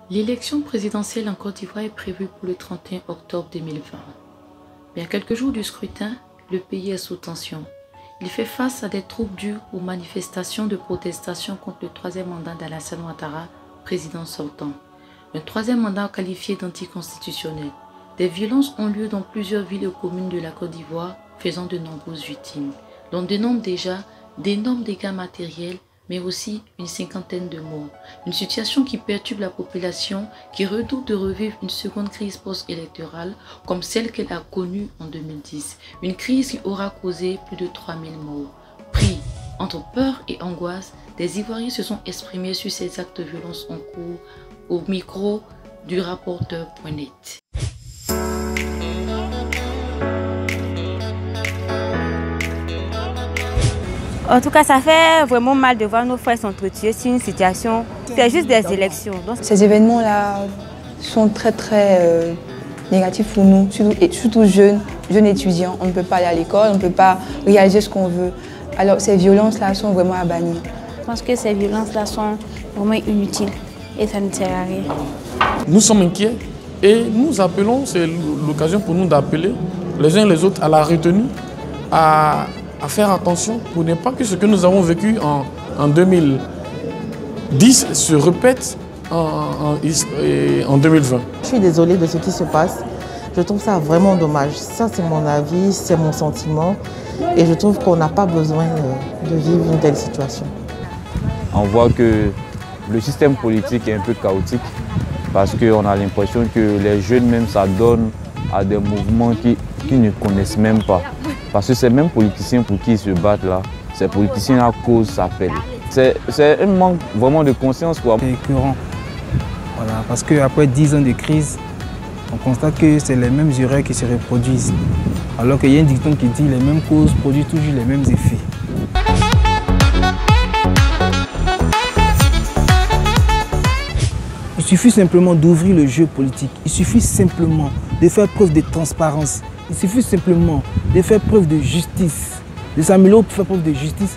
L'élection présidentielle en Côte d'Ivoire est prévue pour le 31 octobre 2020. Mais à quelques jours du scrutin, le pays est sous tension. Il fait face à des troubles dus aux manifestations de protestation contre le troisième mandat d'Alassane Ouattara, président sortant. Un troisième mandat qualifié d'anticonstitutionnel. Des violences ont lieu dans plusieurs villes et communes de la Côte d'Ivoire, faisant de nombreuses victimes. L'on dénombre déjà d'énormes dégâts matériels, mais aussi une cinquantaine de morts. Une situation qui perturbe la population, qui redoute de revivre une seconde crise post-électorale comme celle qu'elle a connue en 2010. Une crise qui aura causé plus de 3000 morts. Pris entre peur et angoisse, des Ivoiriens se sont exprimés sur ces actes de violence en cours au micro du rapporteur.net. En tout cas, ça fait vraiment mal de voir nos frères s'entretuer sur une situation. C'est juste des élections. Donc... Ces événements-là sont très négatifs pour nous, surtout jeunes étudiants. On ne peut pas aller à l'école, on ne peut pas réaliser ce qu'on veut. Alors ces violences-là sont vraiment à bannir. Je pense que ces violences-là sont vraiment inutiles et ça ne sert à rien. Nous sommes inquiets et nous appelons, c'est l'occasion pour nous d'appeler les uns et les autres à la retenue, à faire attention pour ne pas que ce que nous avons vécu en 2010 se répète en 2020. Je suis désolée de ce qui se passe. Je trouve ça vraiment dommage. Ça, c'est mon avis, c'est mon sentiment. Et je trouve qu'on n'a pas besoin de vivre une telle situation. On voit que le système politique est un peu chaotique parce qu'on a l'impression que les jeunes même s'adonnent à des mouvements qu'ils ne connaissent même pas. Parce que ces mêmes politiciens pour qui ils se battent là, ces politiciens à cause s'appellent. C'est un manque vraiment de conscience. C'est écœurant. Voilà, parce qu'après 10 ans de crise, on constate que c'est les mêmes erreurs qui se reproduisent. Alors qu'il y a un dicton qui dit que les mêmes causes produisent toujours les mêmes effets. Il suffit simplement d'ouvrir le jeu politique. Il suffit simplement de faire preuve de transparence. Il suffit simplement de faire preuve de justice, de s'améliorer pour faire preuve de justice.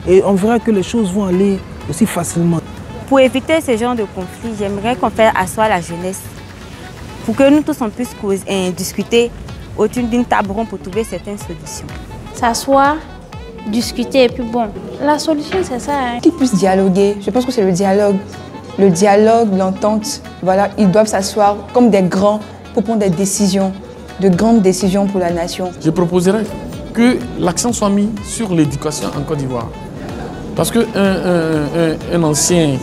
Et on verra que les choses vont aller aussi facilement. Pour éviter ce genre de conflit, j'aimerais qu'on fasse asseoir la jeunesse pour que nous tous on puisse discuter autour d'une table ronde pour trouver certaines solutions. S'asseoir, discuter et puis bon, la solution c'est ça. Qu'ils puissent dialoguer, je pense que c'est le dialogue. Le dialogue, l'entente, voilà, ils doivent s'asseoir comme des grands pour prendre des décisions, de grandes décisions pour la nation. Je proposerais que l'accent soit mis sur l'éducation en Côte d'Ivoire. Parce qu'un ancien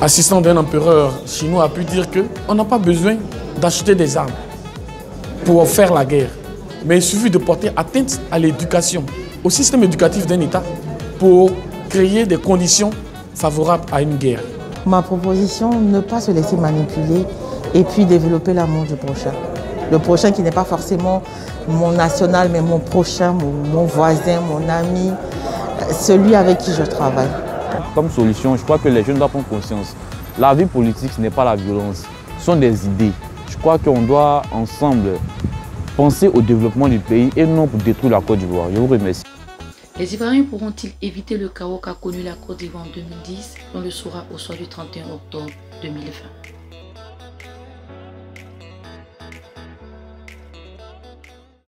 assistant d'un empereur chinois a pu dire qu'on n'a pas besoin d'acheter des armes pour faire la guerre. Mais il suffit de porter atteinte à l'éducation, au système éducatif d'un État pour créer des conditions favorables à une guerre. Ma proposition, ne pas se laisser manipuler et puis développer l'amour du prochain. Le prochain qui n'est pas forcément mon national, mais mon prochain, mon voisin, mon ami, celui avec qui je travaille. Comme solution, je crois que les jeunes doivent prendre conscience. La vie politique, ce n'est pas la violence, ce sont des idées. Je crois qu'on doit ensemble penser au développement du pays et non pour détruire la Côte d'Ivoire. Je vous remercie. Les Ivoiriens pourront-ils éviter le chaos qu'a connu la Côte d'Ivoire en 2010? On le saura au soir du 31 octobre 2020.